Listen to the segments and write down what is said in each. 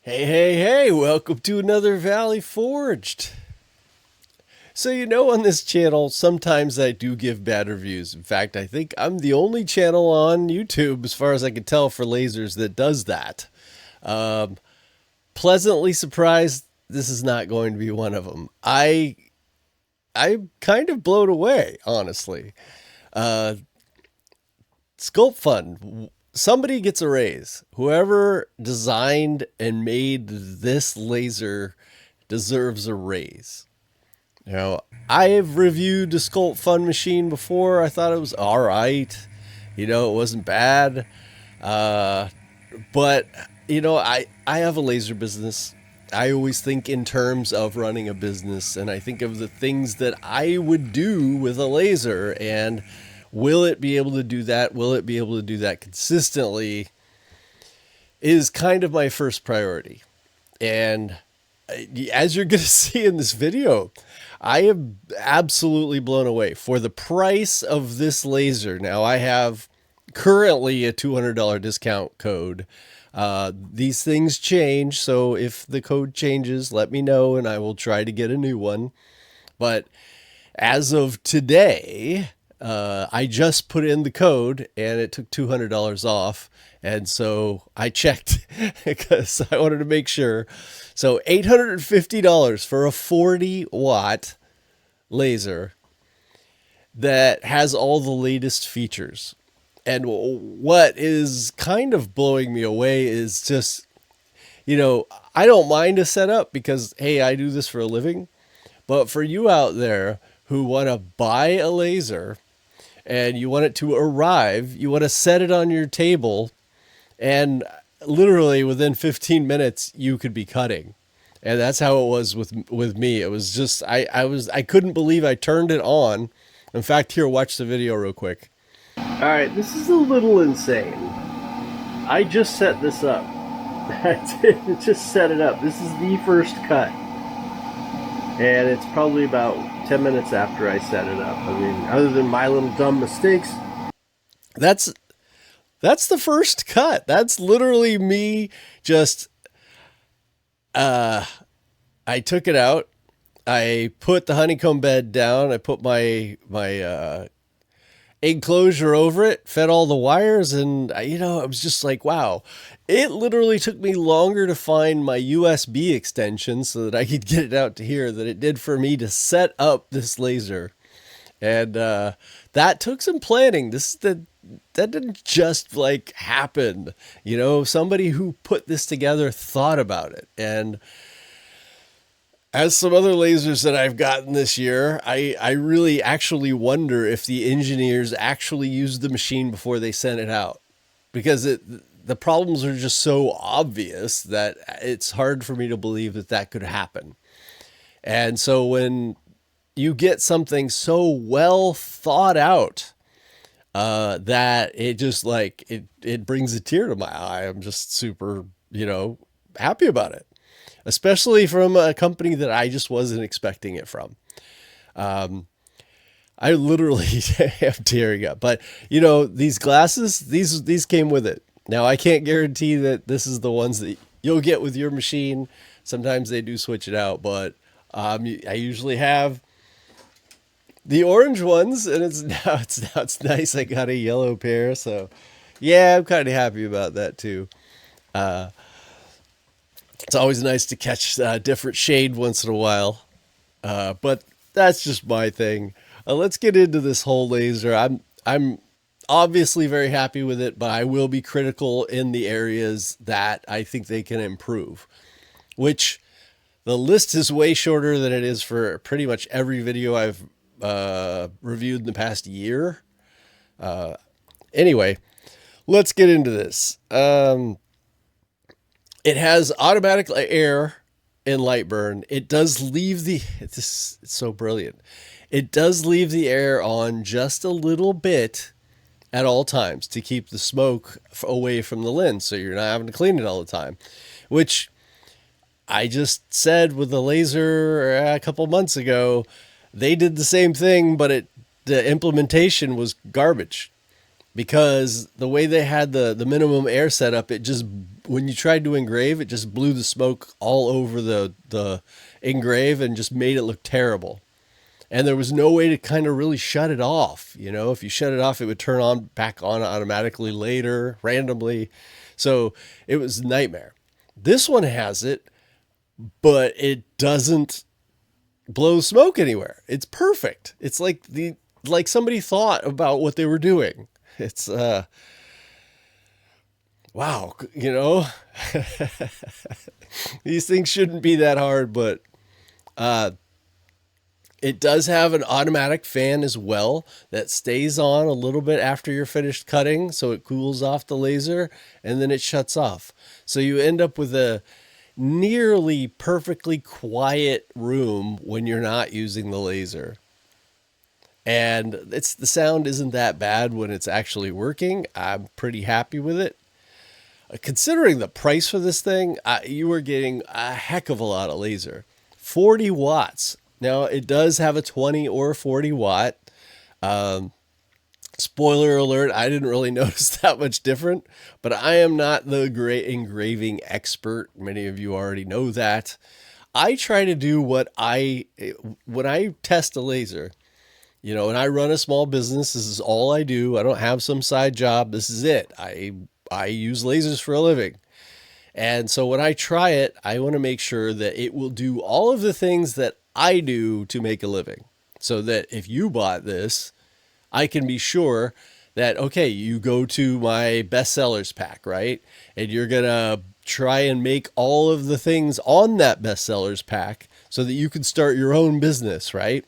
Hey, hey, hey, welcome to another Valley Forged. So, on this channel, sometimes I do give bad reviews. In fact, I think I'm the only channel on YouTube, as far as I can tell, for lasers that does that. Um, Pleasantly surprised this is not going to be one of them. I'm kind of blown away, honestly. Uh, Sculpfun, somebody gets a raise. Whoever designed and made this laser deserves a raise. I've reviewed the Sculpt Fun machine before. I thought it was all right. It wasn't bad. Uh, but I have a laser business. I always think in terms of running a business, and I think of the things that I would do with a laser, and will it be able to do that? Will it be able to do that consistently? Is kind of my first priority. And as you're going to see in this video, I am absolutely blown away for the price of this laser. Now, I have currently a $200 discount code. These things change, so if the code changes, let me know and I will try to get a new one. But as of today, I just put in the code and it took $200 off. And so I checked because I wanted to make sure. So $850 for a 40-watt laser that has all the latest features. And what is kind of blowing me away is just, I don't mind a setup because, hey, I do this for a living. But for you out there who want to buy a laser and you want it to arrive, you want to set it on your table, and literally within 15 minutes you could be cutting. And that's how it was with me. It was just I couldn't believe I turned it on. In fact, here, watch the video real quick. All right, this is a little insane. I just set this up. I did just set it up. This is the first cut. And it's probably about 10 minutes after I set it up. I mean, other than my little dumb mistakes, that's the first cut. That's literally me just I took it out. I put the honeycomb bed down. I put my enclosure over it, fed all the wires, and I was just like, wow. It literally took me longer to find my USB extension so that I could get it out to here than it did for me to set up this laser. And that took some planning. That didn't just like happen. Somebody who put this together thought about it. And as some other lasers that I've gotten this year, I really actually wonder if the engineers actually used the machine before they sent it out, because the problems are just so obvious that it's hard for me to believe that could happen. And so when you get something so well thought out, that it just like it brings a tear to my eye. I'm just super, happy about it, especially from a company that I just wasn't expecting it from. I literally am tearing up, but these glasses, these came with it. Now I can't guarantee that this is the ones that you'll get with your machine. Sometimes they do switch it out, but I usually have the orange ones, and it's nice. I got a yellow pair, so yeah, I'm kind of happy about that too. It's always nice to catch a different shade once in a while, but that's just my thing. Let's get into this whole laser. I'm obviously very happy with it, but I will be critical in the areas that I think they can improve, which the list is way shorter than it is for pretty much every video I've reviewed in the past year. Anyway, let's get into this. It has automatic air and light burn. It does leave it's so brilliant. It does leave the air on just a little bit at all times to keep the smoke away from the lens, so you're not having to clean it all the time, which I just said with the laser a couple months ago. They did the same thing, but the implementation was garbage. because the way they had the minimum air setup, it just, when you tried to engrave, it just blew the smoke all over the engrave and just made it look terrible. And there was no way to kind of really shut it off. You know, if you shut it off, it would turn on back on automatically later, randomly. So it was a nightmare. This one has it, but it doesn't blow smoke anywhere. It's perfect. It's like somebody thought about what they were doing. It's wow, you know. These things shouldn't be that hard, but it does have an automatic fan as well that stays on a little bit after you're finished cutting, so it cools off the laser and then it shuts off. So you end up with a nearly perfectly quiet room when you're not using the laser. And the sound isn't that bad when it's actually working. I'm pretty happy with it. Considering the price for this thing, you are getting a heck of a lot of laser. 40 watts. Now, it does have a 20 or 40 watt. Spoiler alert, I didn't really notice that much different, but I am not the great engraving expert. Many of you already know that. I try to do when I test a laser, you know, and I run a small business. This is all I do. I don't have some side job. This is it. I use lasers for a living. And so when I try it, I want to make sure that it will do all of the things that I do to make a living. So that if you bought this, I can be sure that, okay, you go to my bestsellers pack, right? And you're going to try and make all of the things on that bestsellers pack so that you can start your own business, right?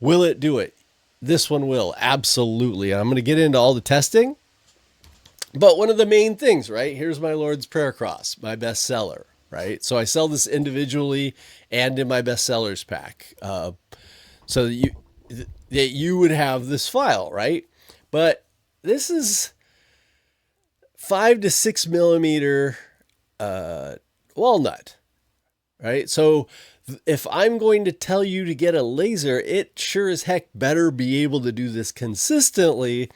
Will it do it? This one will, absolutely. I'm going to get into all the testing. But one of the main things, right? Here's my Lord's Prayer Cross, my bestseller, right? So I sell this individually and in my bestsellers pack, so that you would have this file, right? But this is 5 to 6 millimeter walnut, right? So if I'm going to tell you to get a laser, it sure as heck better be able to do this consistently.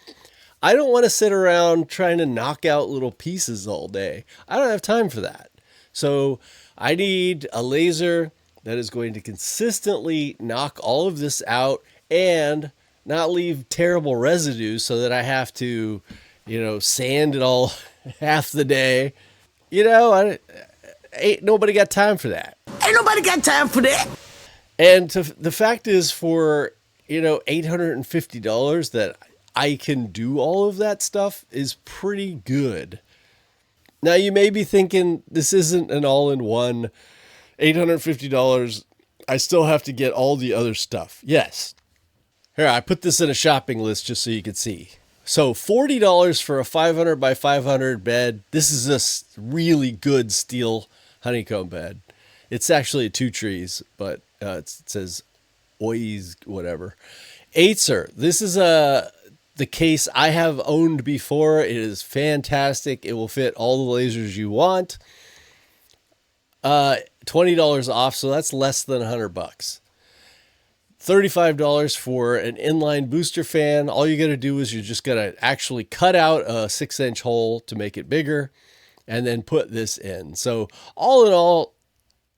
I don't want to sit around trying to knock out little pieces all day. I don't have time for that. So I need a laser that is going to consistently knock all of this out and not leave terrible residues so that I have to, you know, sand it all half the day. You know, ain't nobody got time for that. Ain't nobody got time for that. And the fact is, for, you know, $850 that I can do all of that stuff is pretty good. Now you may be thinking, this isn't an all-in-one. $850, I still have to get all the other stuff. Yes. Here, I put this in a shopping list just so you can see. So $40 for a 500 by 500 bed. This is a really good steel honeycomb bed. It's actually 2 trees, but it says Ois, whatever. Acer. This is the case I have owned before. It is fantastic. It will fit all the lasers you want. $20 off, so that's less than $100. $35 for an inline booster fan. All you got to do is you just got to actually cut out a 6-inch hole to make it bigger and then put this in. So all in all,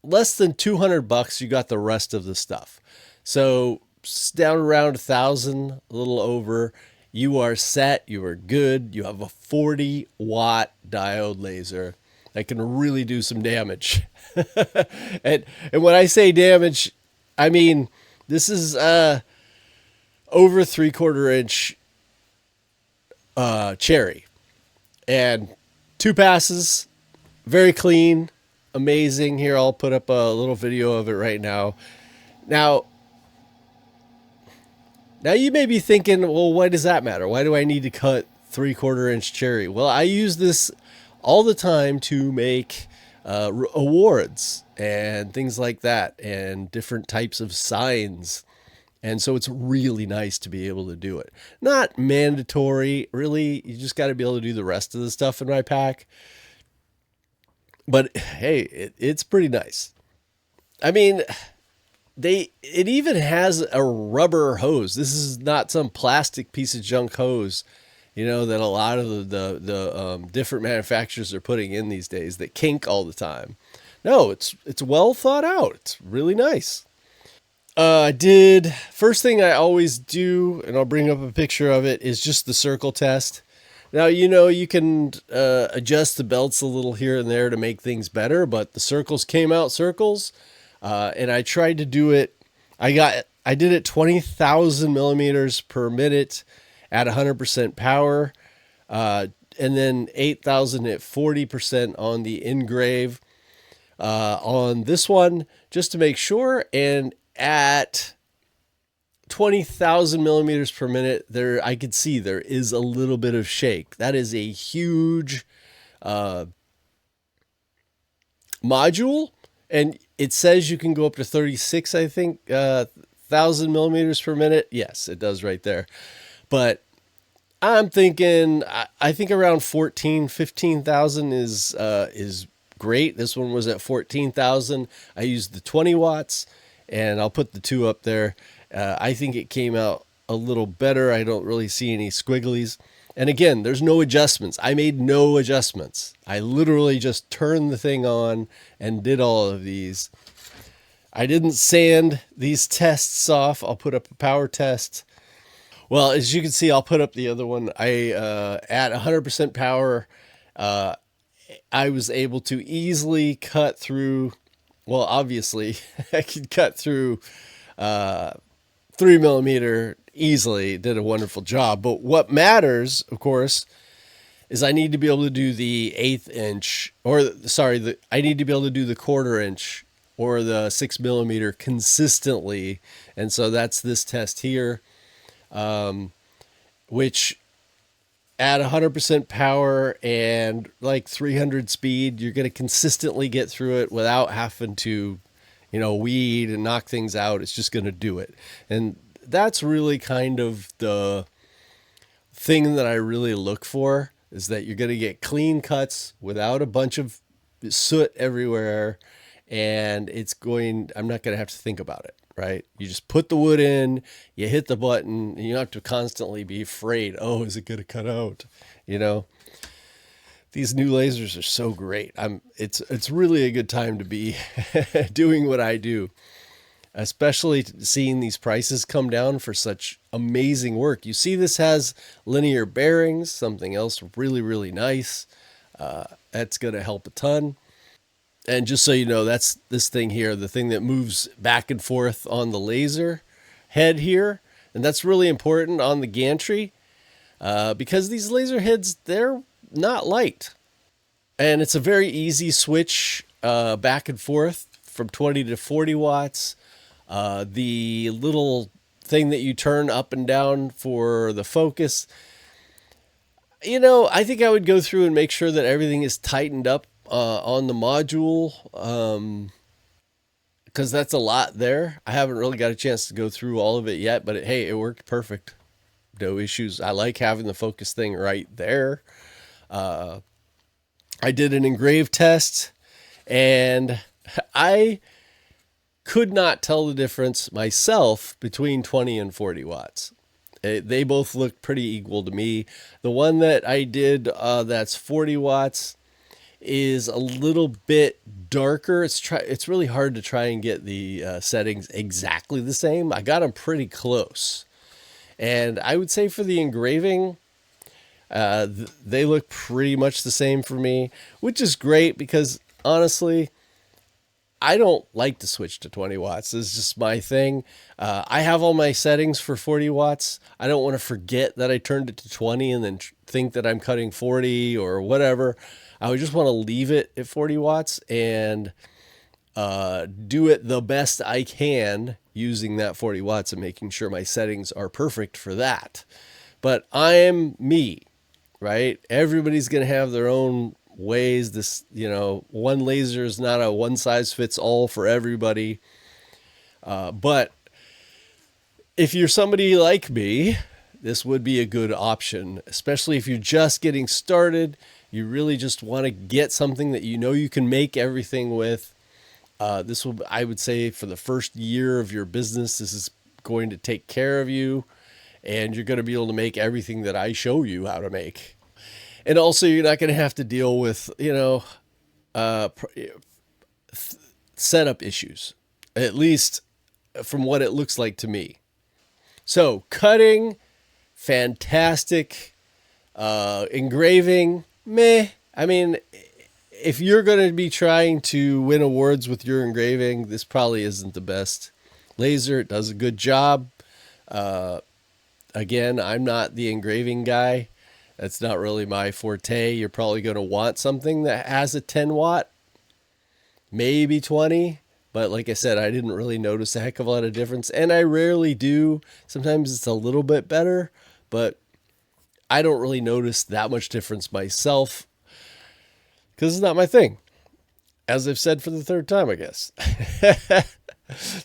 less than $200, you got the rest of the stuff. So down around 1,000, a little over. You are set. You are good. You have a 40 watt diode laser that can really do some damage. and when I say damage, I mean, this is over 3/4 inch cherry, and 2 passes, very clean, amazing. Here, I'll put up a little video of it right now. Now you may be thinking, well, why does that matter? Why do I need to cut 3/4 inch cherry? Well, I use this all the time to make awards and things like that, and different types of signs. And so it's really nice to be able to do it. Not mandatory, really. You just got to be able to do the rest of the stuff in my pack. But hey, it's pretty nice. I mean, it even has a rubber hose. This is not some plastic piece of junk hose. that a lot of the different manufacturers are putting in these days that kink all the time. No, it's well thought out. It's really nice. I did first thing I always do, and I'll bring up a picture of it, is just the circle test. Now you can adjust the belts a little here and there to make things better, but the circles came out circles, and I tried to do it. I did it 20,000 millimeters per minute at 100% power, and then 8,000 at 40% on the Engrave on this one just to make sure. And at 20,000 millimeters per minute, there I could see there is a little bit of shake. That is a huge module, and it says you can go up to 36, I think, thousand millimeters per minute. Yes, it does right there. But I'm thinking, I think around 14, 15,000 is great. This one was at 14,000. I used the 20 watts, and I'll put the two up there. I think it came out a little better. I don't really see any squigglies. And again, there's no adjustments. I made no adjustments. I literally just turned the thing on and did all of these. I didn't sand these tests off. I'll put up a power test. Well, as you can see, I'll put up the other one. At 100% power, I was able to easily cut through. Well, obviously, I could cut through 3 millimeter easily. Did a wonderful job. But what matters, of course, is I need to be able to do the eighth inch, or sorry, I need to be able to do the quarter inch or the 6 millimeter consistently. And so that's this test here, which at 100% power and like 300 speed, you're going to consistently get through it without having to, weed and knock things out. It's just going to do it. And that's really kind of the thing that I really look for, is that you're going to get clean cuts without a bunch of soot everywhere. And I'm not going to have to think about it, right? You just put the wood in, you hit the button, and you don't have to constantly be afraid, oh, is it going to cut out? These new lasers are so great. It's really a good time to be doing what I do, especially seeing these prices come down for such amazing work. You see, this has linear bearings, something else really, really nice. That's going to help a ton. And just so you know, that's this thing here, the thing that moves back and forth on the laser head here. And that's really important on the gantry because these laser heads, they're not light. And it's a very easy switch back and forth from 20 to 40 watts. The little thing that you turn up and down for the focus, I think I would go through and make sure that everything is tightened up on the module, because that's a lot there. I haven't really got a chance to go through all of it yet, but hey, it worked perfect. No issues. I like having the focus thing right there. I did an engrave test, and I could not tell the difference myself between 20 and 40 watts. They both look pretty equal to me. The one that I did that's 40 watts is a little bit darker. It's really hard to try and get the settings exactly the same. I got them pretty close. And I would say for the engraving, they look pretty much the same for me, which is great because honestly, I don't like to switch to 20 watts. This is just my thing. I have all my settings for 40 watts. I don't want to forget that I turned it to 20 and then think that I'm cutting 40 or whatever. I would just want to leave it at 40 watts and do it the best I can using that 40 watts and making sure my settings are perfect for that. But I am me, right? Everybody's going to have their own ways. One laser is not a one size fits all for everybody. But if you're somebody like me, this would be a good option, especially if you're just getting started. You really just want to get something that you can make everything with. This I would say, for the first year of your business, this is going to take care of you. and you're going to be able to make everything that I show you how to make. And also, you're not going to have to deal with, uh, setup issues, at least from what it looks like to me. So, cutting, fantastic. Engraving, meh. I mean, if you're going to be trying to win awards with your engraving, this probably isn't the best laser. It does a good job. Again, I'm not the engraving guy. That's not really my forte. You're probably going to want something that has a 10 watt, maybe 20. But like I said, I didn't really notice a heck of a lot of difference. And I rarely do. Sometimes it's a little bit better, but I don't really notice that much difference myself because it's not my thing, as I've said for the third time, I guess.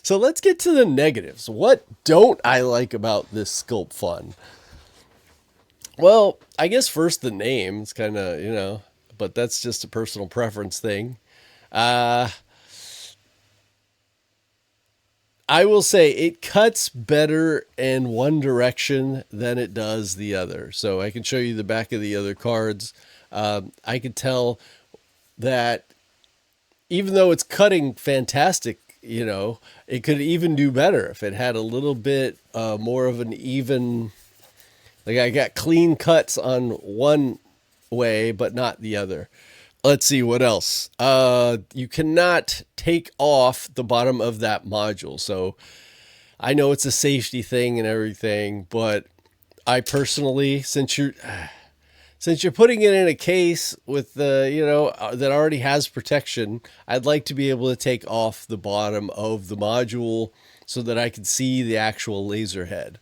So let's get to the negatives. What don't I like about this Sculpfun? Well, I guess first the name. It's kind of, but that's just a personal preference thing. Uh, I will say it cuts better in one direction than it does the other. So I can show you the back of the other cards. I could tell that even though it's cutting fantastic, it could even do better if it had a little bit more of an even, like I got clean cuts on one way, but not the other. Let's see what else. You cannot take off the bottom of that module. So I know it's a safety thing and everything, but I personally, since you're putting it in a case with the, that already has protection, I'd like to be able to take off the bottom of the module so that I can see the actual laser head.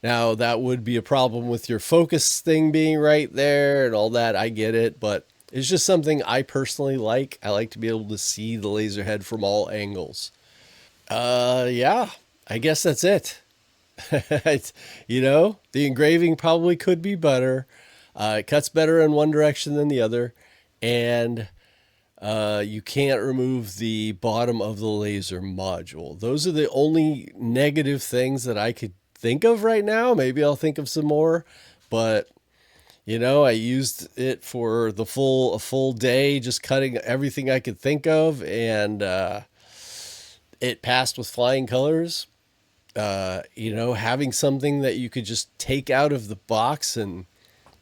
Now, that would be a problem with your focus thing being right there and all that. I get it, but it's just something I personally like. I like to be able to see the laser head from all angles. Yeah, I guess that's it. The engraving probably could be better. It cuts better in one direction than the other. And you can't remove the bottom of the laser module. Those are the only negative things that I could think of right now. Maybe I'll think of some more. But, I used it for a full day, just cutting everything I could think of. And it passed with flying colors. Having something that you could just take out of the box and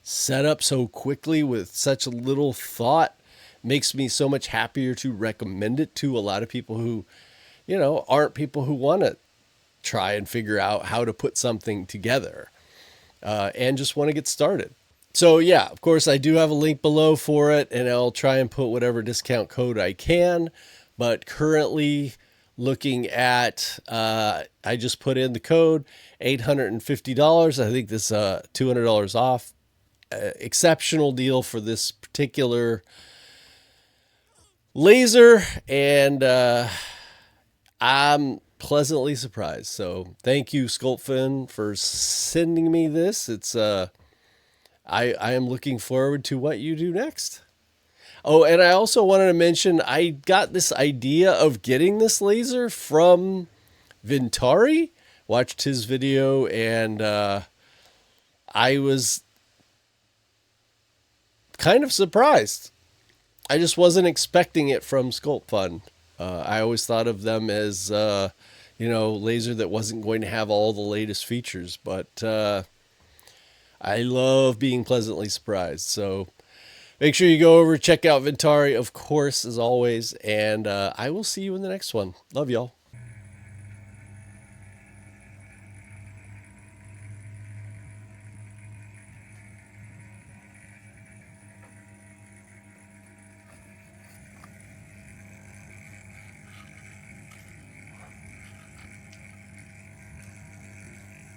set up so quickly with such little thought makes me so much happier to recommend it to a lot of people who, aren't people who want to try and figure out how to put something together and just want to get started. So yeah, of course, I do have a link below for it, and I'll try and put whatever discount code I can. But currently, looking at, I just put in the code $850. I think this $200 off. Exceptional deal for this particular laser, and I'm pleasantly surprised. So thank you, Sculpfun, for sending me this. It's I am looking forward to what you do next. Oh, and I also wanted to mention I got this idea of getting this laser from Ventari. Watched his video, and I was kind of surprised. I just wasn't expecting it from Sculpfun. I always thought of them as, laser that wasn't going to have all the latest features, but I love being pleasantly surprised. So make sure you go over, check out Ventari, of course, as always, and I will see you in the next one. Love y'all.